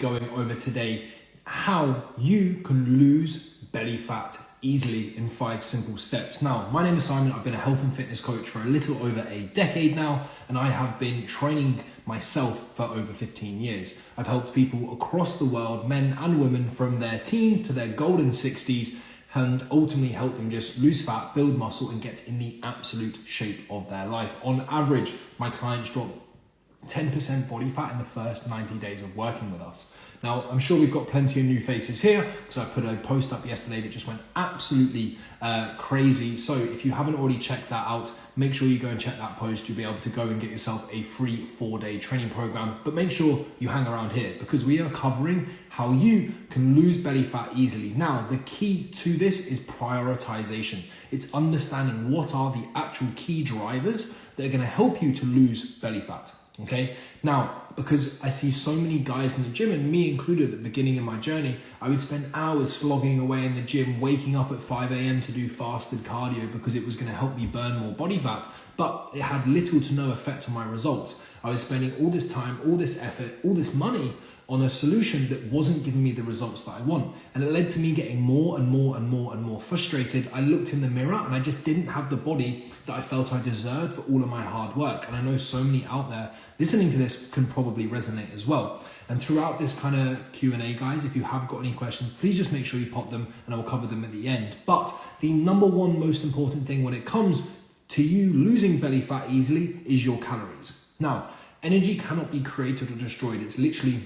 going over today how you can lose belly fat easily in 5 simple steps. Now, my name is Simon. I've been a health and fitness coach for a little over a decade now, and I have been training myself for over 15 years. I've helped people across the world, men and women, from their teens to their golden 60s, and ultimately help them just lose fat, build muscle, and get in the absolute shape of their life. On average, my clients drop 10% body fat in the first 90 days of working with us. Now, I'm sure we've got plenty of new faces here because I put a post up yesterday that just went absolutely crazy. So if you haven't already checked that out, make sure you go and check that post. You'll be able to go and get yourself a free 4-day training program. But make sure you hang around here because we are covering how you can lose belly fat easily. Now, the key to this is prioritization. It's understanding what are the actual key drivers that are going to help you to lose belly fat. Okay, now, because I see so many guys in the gym, and me included at the beginning of my journey, I would spend hours slogging away in the gym, waking up at 5 a.m. to do fasted cardio because it was going to help me burn more body fat, but it had little to no effect on my results. I was spending all this time, all this effort, all this money on a solution that wasn't giving me the results that I want. And it led to me getting more and more frustrated. I looked in the mirror and I just didn't have the body that I felt I deserved for all of my hard work. And I know so many out there listening to this can probably resonate as well. And throughout this kind of Q&A, guys, if you have got any questions, please just make sure you pop them and I will cover them at the end. But the number one most important thing when it comes to you losing belly fat easily is your calories. Now, energy cannot be created or destroyed. It's literally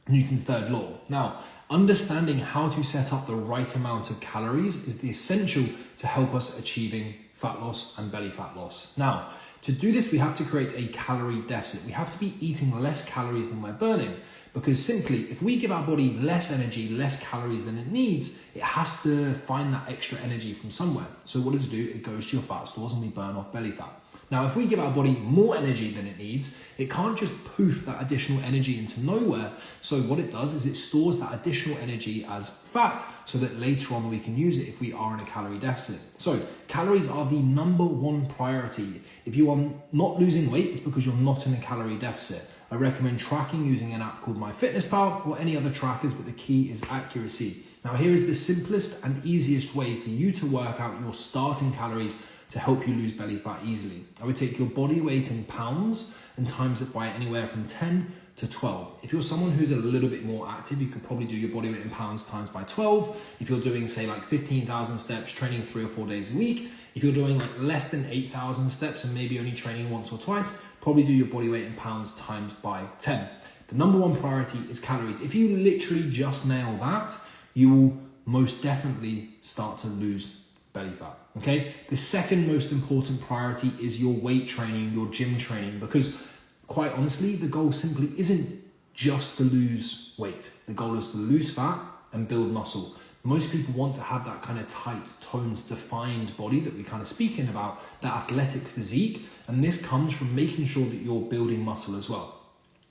Newton's third law. Now, understanding how to set up the right amount of calories is the essential to help us achieving fat loss and belly fat loss. Now, to do this, we have to create a calorie deficit. We have to be eating less calories than we're burning, because simply, if we give our body less energy, less calories than it needs, it has to find that extra energy from somewhere. So what does it do? It goes to your fat stores and we burn off belly fat. Now, if we give our body more energy than it needs, it can't just poof that additional energy into nowhere. So what it does is it stores that additional energy as fat so that later on we can use it if we are in a calorie deficit. So calories are the number one priority. If you are not losing weight, it's because you're not in a calorie deficit. I recommend tracking using an app called MyFitnessPal or any other trackers, but the key is accuracy. Now, here is the simplest and easiest way for you to work out your starting calories to help you lose belly fat easily. I would take your body weight in pounds and times it by anywhere from 10 to 12. If you're someone who's a little bit more active, you could probably do your body weight in pounds times by 12. If you're doing, say, like 15,000 steps, training 3 or 4 days a week, if you're doing like less than 8,000 steps and maybe only training once or twice, probably do your body weight in pounds times by 10. The number one priority is calories. If you literally just nail that, you will most definitely start to lose belly fat. Okay, the second most important priority is your weight training, your gym training, because quite honestly, the goal simply isn't just to lose weight. The goal is to lose fat and build muscle. Most people want to have that kind of tight, toned, defined body that we kind of speaking about, that athletic physique, and this comes from making sure that you're building muscle as well.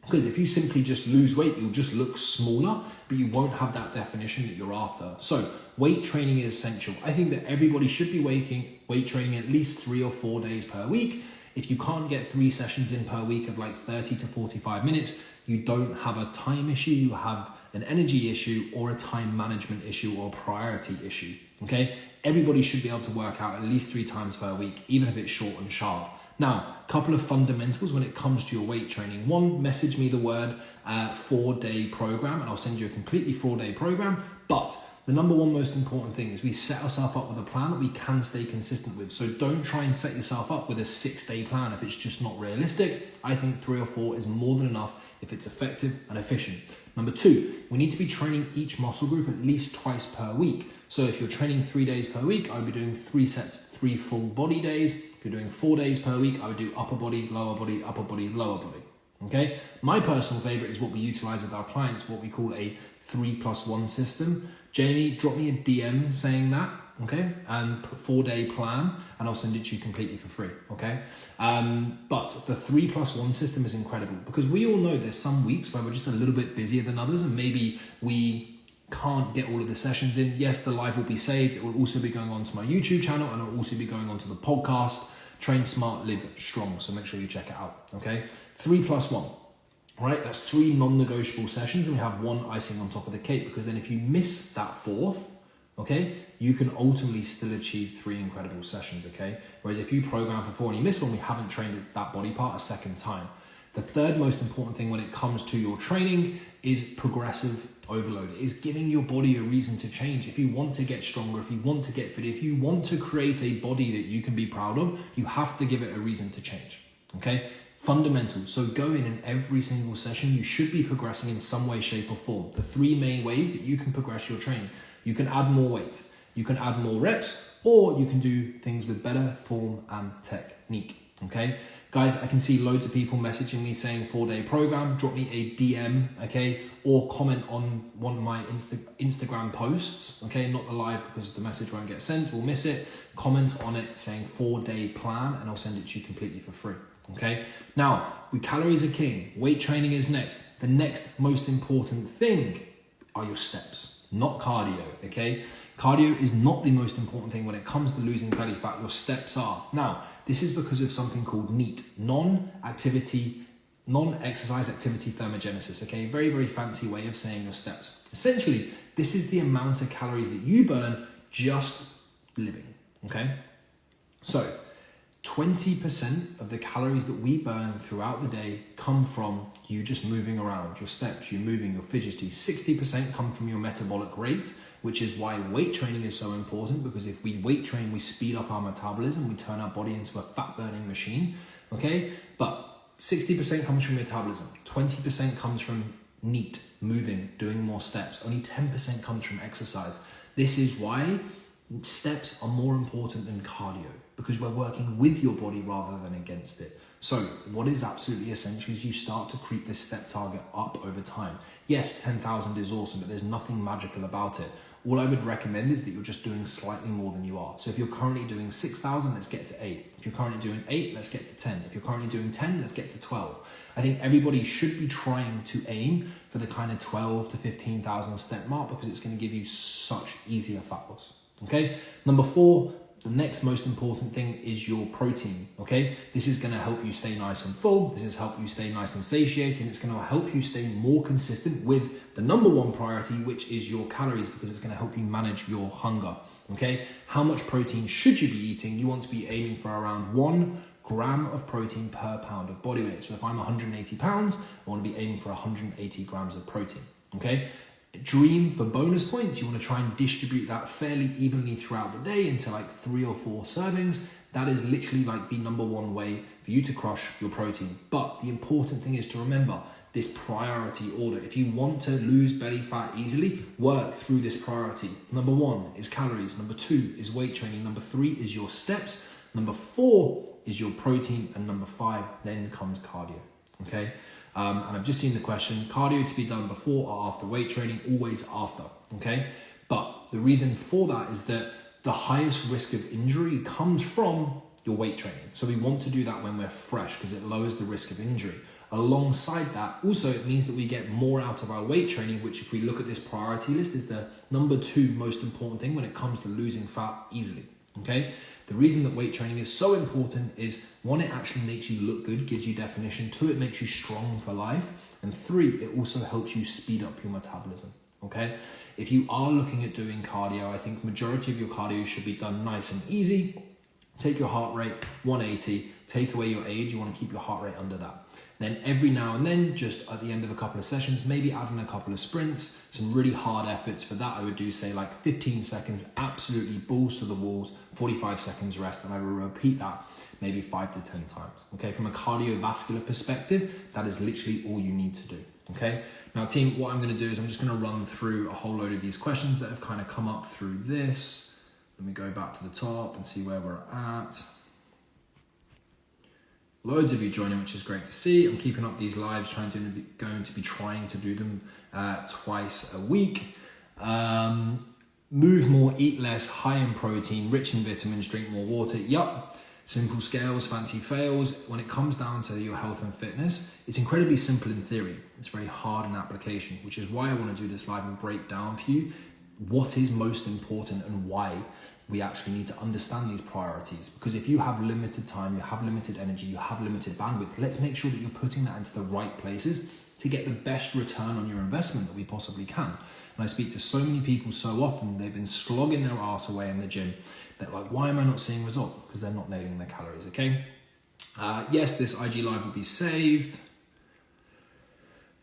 Because if you simply just lose weight, you'll just look smaller, but you won't have that definition that you're after. So weight training is essential. I think that everybody should be weight training at least 3 or 4 days per week. If you can't get 3 sessions in per week of like 30 to 45 minutes, you don't have a time issue, you have an energy issue or a time management issue or priority issue, okay? Everybody should be able to work out at least 3 times per week, even if it's short and sharp. Now, a couple of fundamentals when it comes to your weight training. One, message me the word 4-day program and I'll send you a completely 4-day program. But the number one most important thing is we set ourselves up with a plan that we can stay consistent with. So don't try and set yourself up with a 6-day plan if it's just not realistic. I think 3 or 4 is more than enough if it's effective and efficient. Number 2, we need to be training each muscle group at least twice per week. So if you're training 3 days per week, I would be doing 3 sets, 3 full body days. If you're doing 4 days per week, I would do upper body, lower body, upper body, lower body. Okay? My personal favorite is what we utilize with our clients, what we call a 3+1 system. Jamie, drop me a DM saying that, okay? And 4-day plan, and I'll send it to you completely for free, okay? But the 3+1 system is incredible because we all know there's some weeks where we're just a little bit busier than others and maybe we can't get all of the sessions in. Yes, the live will be saved. It will also be going on to my YouTube channel and it will also be going on to the podcast, Train Smart, Live Strong. So make sure you check it out, okay? 3+1. right? That's 3 non-negotiable sessions, and we have 1 icing on top of the cake, because then if you miss that 4th, okay, you can ultimately still achieve 3 incredible sessions, okay? Whereas if you program for 4 and you miss one, we haven't trained that body part a second time. The third most important thing when it comes to your training is progressive overload. It is giving your body a reason to change. If you want to get stronger, if you want to get fit, if you want to create a body that you can be proud of, you have to give it a reason to change, okay? Fundamentals. So go in every single session, you should be progressing in some way, shape or form. The 3 main ways that you can progress your training. You can add more weight, you can add more reps, or you can do things with better form and technique, okay? Guys, I can see loads of people messaging me saying 4-day program. Drop me a DM, okay? Or comment on one of my Instagram posts, okay? Not the live, because the message won't get sent, we'll miss it. Comment on it saying 4-day plan, and I'll send it to you completely for free, okay? Now, calories are king. Weight training is next. The next most important thing are your steps, not cardio, okay? Cardio is not the most important thing when it comes to losing belly fat. Your steps are. Now, this is because of something called NEAT, non-exercise activity thermogenesis, okay? Very, very fancy way of saying your steps. Essentially, this is the amount of calories that you burn just living, okay? So, 20% of the calories that we burn throughout the day come from you just moving around, your steps, you moving, your fidgety. 60% come from your metabolic rate, which is why weight training is so important, because if we weight train, we speed up our metabolism, we turn our body into a fat burning machine, okay? But 60% comes from metabolism, 20% comes from NEAT, moving, doing more steps, only 10% comes from exercise. This is why steps are more important than cardio, because we're working with your body rather than against it. So what is absolutely essential is you start to creep this step target up over time. Yes, 10,000 is awesome, but there's nothing magical about it. All I would recommend is that you're just doing slightly more than you are. So if you're currently doing 6,000, let's get to 8. If you're currently doing 8, let's get to 10. If you're currently doing 10, let's get to 12. I think everybody should be trying to aim for the kind of 12 to 15,000 step mark, because it's going to give you such easier fat loss. Okay. Number 4, the next most important thing is your protein, okay? This is gonna help you stay nice and full. This is help you stay nice and satiated. It's gonna help you stay more consistent with the number 1 priority, which is your calories, because it's gonna help you manage your hunger, okay? How much protein should you be eating? You want to be aiming for around 1 gram of protein per pound of body weight. So if I'm 180 pounds, I wanna be aiming for 180 grams of protein, okay? Dream for bonus points, you want to try and distribute that fairly evenly throughout the day into like 3 or 4 servings. That is literally like the number 1 way for you to crush your protein. But the important thing is to remember this priority order. If you want to lose belly fat easily, work through this priority. Number 1 is calories. Number 2 is weight training. Number 3 is your steps. Number 4 is your protein. And number 5 then comes cardio, okay? And I've just seen the question, cardio to be done before or after weight training? Always after, okay? But the reason for that is that the highest risk of injury comes from your weight training. So we want to do that when we're fresh, because it lowers the risk of injury. Alongside that, also it means that we get more out of our weight training, which if we look at this priority list is the number 2 most important thing when it comes to losing fat easily, okay? The reason that weight training is so important is 1, it actually makes you look good, gives you definition. 2, it makes you strong for life. And 3, it also helps you speed up your metabolism, okay? If you are looking at doing cardio, I think majority of your cardio should be done nice and easy. Take your heart rate, 180, take away your age, you want to keep your heart rate under that. Then every now and then, just at the end of a couple of sessions, maybe add in a couple of sprints, some really hard efforts. For that, I would do say like 15 seconds, absolutely balls to the walls, 45 seconds rest, and I will repeat that maybe 5 to 10 times. Okay, from a cardiovascular perspective, that is literally all you need to do. Okay, now team, what I'm going to do is I'm just going to run through a whole load of these questions that have kind of come up through this. Let me go back to the top and see where we're at. Loads of you joining, which is great to see. I'm keeping up these lives, going to be trying to do them twice a week. Move more, eat less, high in protein, rich in vitamins, drink more water. Yup, simple scales, fancy fails. When it comes down to your health and fitness, it's incredibly simple in theory. It's very hard in application, which is why I want to do this live and break down for you what is most important and why we actually need to understand these priorities. Because if you have limited time, you have limited energy, you have limited bandwidth, let's make sure that you're putting that into the right places to get the best return on your investment that we possibly can. And I speak to so many people so often, they've been slogging their ass away in the gym. They're like, why am I not seeing results? Because they're not nailing their calories, okay? Yes, this IG Live will be saved.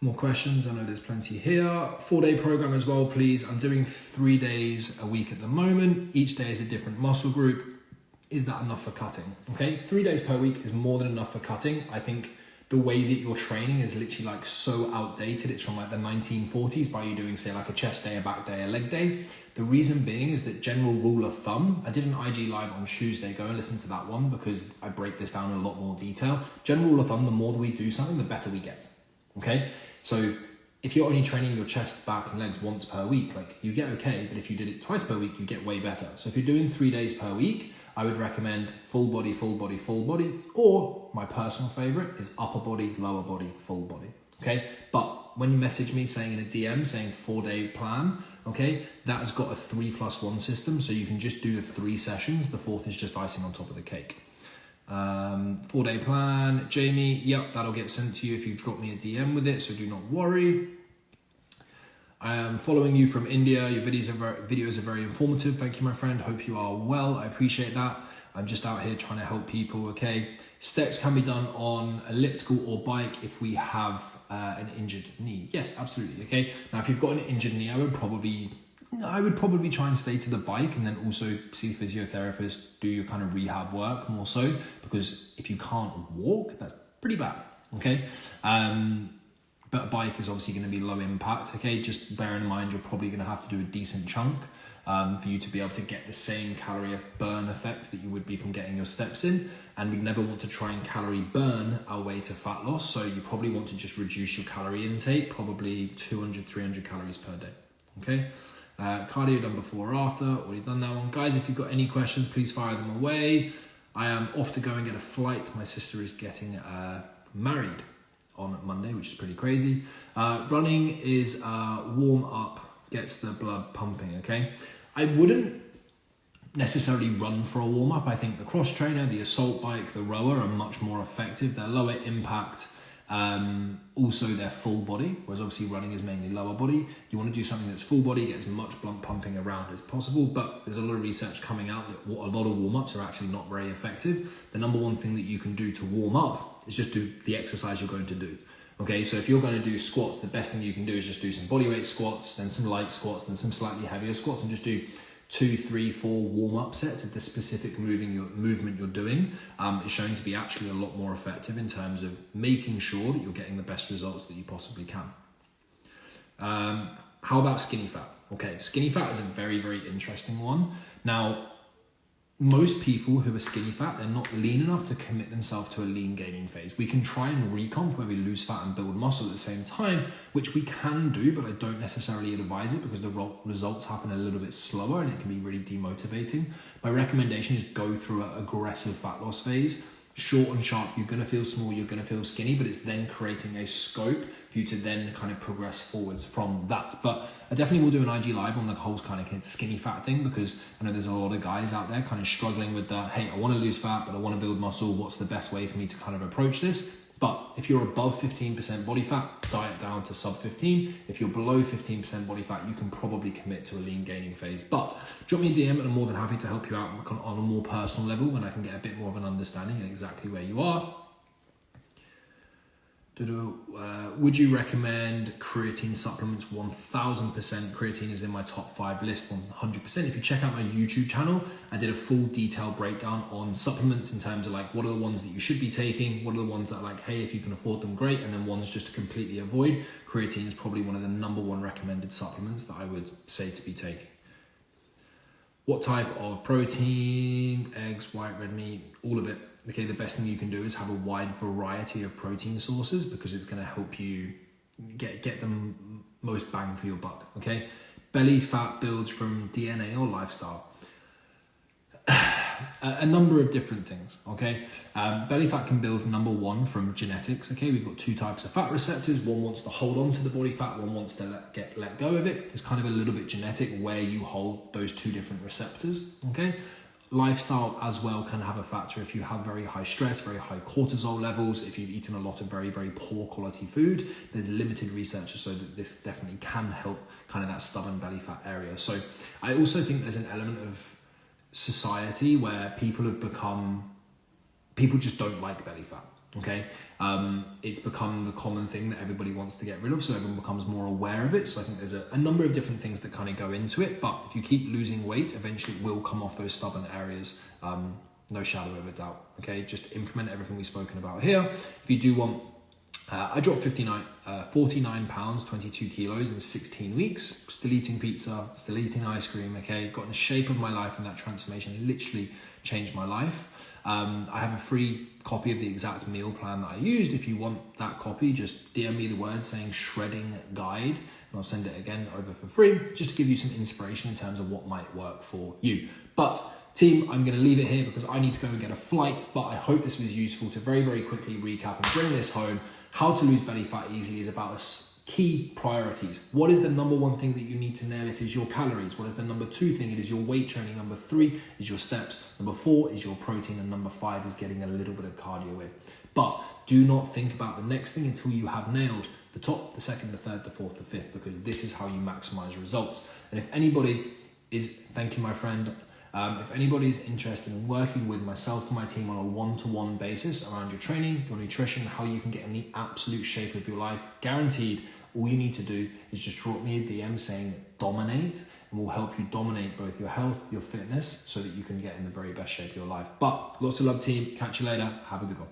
More questions, I know there's plenty here. 4-day program as well, please. I'm doing 3 days a week at the moment. Each day is a different muscle group. Is that enough for cutting? Okay, 3 days per week is more than enough for cutting. I think the way that you're training is literally like so outdated. It's from like the 1940s by you doing say like a chest day, a back day, a leg day. The reason being is that general rule of thumb, I did an IG Live on Tuesday, go and listen to that one because I break this down in a lot more detail. General rule of thumb, the more that we do something, the better we get, okay? So if you're only training your chest, back and legs once per week, like you get okay, but if you did it twice per week, you get way better. So if you're doing 3 days per week, I would recommend full body, full body, full body, or my personal favorite is upper body, lower body, full body, okay? But when you message me saying in a DM saying 4-day plan, okay, that has got a 3+1 system, so you can just do the 3 sessions. The 4th is just icing on top of the cake. 4-day plan, Jamie, yep, that'll get sent to you if you drop me a DM with it, so do not worry. I am following you from India. Your videos are very informative. Thank you, my friend. Hope you are well. I appreciate that. I'm just out here trying to help people, okay? Steps can be done on elliptical or bike if we have an injured knee. Yes, absolutely, okay? Now, if you've got an injured knee, I would probably try and stay to the bike and then also see physiotherapists, do your kind of rehab work more so, because if you can't walk, that's pretty bad, okay? But a bike is obviously going to be low impact, okay? Just bear in mind, you're probably going to have to do a decent chunk for you to be able to get the same calorie burn effect that you would be from getting your steps in. And we never want to try and calorie burn our way to fat loss. So you probably want to just reduce your calorie intake, probably 200, 300 calories per day, okay? Cardio done before or after, already done that one. Guys, if you've got any questions, please fire them away. I am off to go and get a flight. My sister is getting married on Monday, which is pretty crazy. Running is warm up, gets the blood pumping, okay? I wouldn't necessarily run for a warm up. I think the cross trainer, the assault bike, the rower are much more effective. They're lower impact. Also they're full body, whereas obviously running is mainly lower body. You want to do something that's full body, get as much blood pumping around as possible, but there's a lot of research coming out that a lot of warm-ups are actually not very effective. The number one thing that you can do to warm up is just do the exercise you're going to do. Okay, so if you're going to do squats, the best thing you can do is just do some bodyweight squats, then some light squats, then some slightly heavier squats, and just do 2, 3, 4 warm-up sets of the specific movement you're doing. Is shown to be actually a lot more effective in terms of making sure that you're getting the best results that you possibly can. How about skinny fat? Okay, skinny fat is a very, very interesting one. Now, most people who are skinny fat, they're not lean enough to commit themselves to a lean gaining phase. We can try and recomp where we lose fat and build muscle at the same time, which we can do, but I don't necessarily advise it because the results happen a little bit slower and it can be really demotivating. My recommendation is go through an aggressive fat loss phase. Short and sharp, you're going to feel small, you're going to feel skinny, but it's then creating a scope for you to then kind of progress forwards from that. But I definitely will do an IG Live on the whole kind of skinny fat thing, because I know there's a lot of guys out there kind of struggling with the, hey, I want to lose fat, but I want to build muscle. What's the best way for me to kind of approach this? But if you're above 15% body fat, diet down to sub 15. If you're below 15% body fat, you can probably commit to a lean gaining phase. But drop me a DM and I'm more than happy to help you out on a more personal level when I can get a bit more of an understanding of exactly where you are. Would you recommend creatine supplements? 1000%. Creatine is in my top 5 list, 100%. If you check out my YouTube channel, I did a full detailed breakdown on supplements in terms of like what are the ones that you should be taking, what are the ones that are like, hey, if you can afford them, great, and then ones just to completely avoid. Creatine is probably one of the #1 recommended supplements that I would say to be taking. What type of protein? Eggs, white, red meat, all of it. Okay, the best thing you can do is have a wide variety of protein sources because it's going to help you get the most bang for your buck, okay? Belly fat builds from DNA or lifestyle. A number of different things, okay? Belly fat can build, #1, from genetics, okay? We've got 2 types of fat receptors. One wants to hold on to the body fat, one wants to let go of it. It's kind of a little bit genetic where you hold those 2 different receptors, okay? lifestyle as well can have a factor. If you have very high stress, very high cortisol levels, if you've eaten a lot of very, very poor quality food, there's limited research to show that this definitely can help kind of that stubborn belly fat area. So I also think there's an element of society where people just don't like belly fat. Okay, it's become the common thing that everybody wants to get rid of, so everyone becomes more aware of it. So I think there's a number of different things that kind of go into it, but if you keep losing weight, eventually it will come off those stubborn areas, no shadow of a doubt. Okay, just implement everything we've spoken about here. If you do want, I dropped 49 pounds, 22 kilos in 16 weeks, still eating pizza, still eating ice cream, okay, got in the shape of my life, and that transformation literally changed my life. I have a free copy of the exact meal plan that I used. If you want that copy, just DM me the word saying shredding guide, and I'll send it again over for free, just to give you some inspiration in terms of what might work for you. But team, I'm going to leave it here because I need to go and get a flight, but I hope this was useful to very, very quickly recap and bring this home. How to lose belly fat easily is about key priorities. What is the number one thing that you need to nail? It is your calories. What is the number two thing? It is your weight training. Number three is your steps. Number four is your protein. And number five is getting a little bit of cardio in. But do not think about the next thing until you have nailed the top, the second, the third, the fourth, the fifth, because this is how you maximize results. And if anybody is, thank you, my friend, if anybody's interested in working with myself and my team on a one-to-one basis around your training, your nutrition, how you can get in the absolute shape of your life, guaranteed, all you need to do is just drop me a DM saying dominate, and we'll help you dominate both your health, your fitness, so that you can get in the very best shape of your life. But lots of love, team. Catch you later. Have a good one.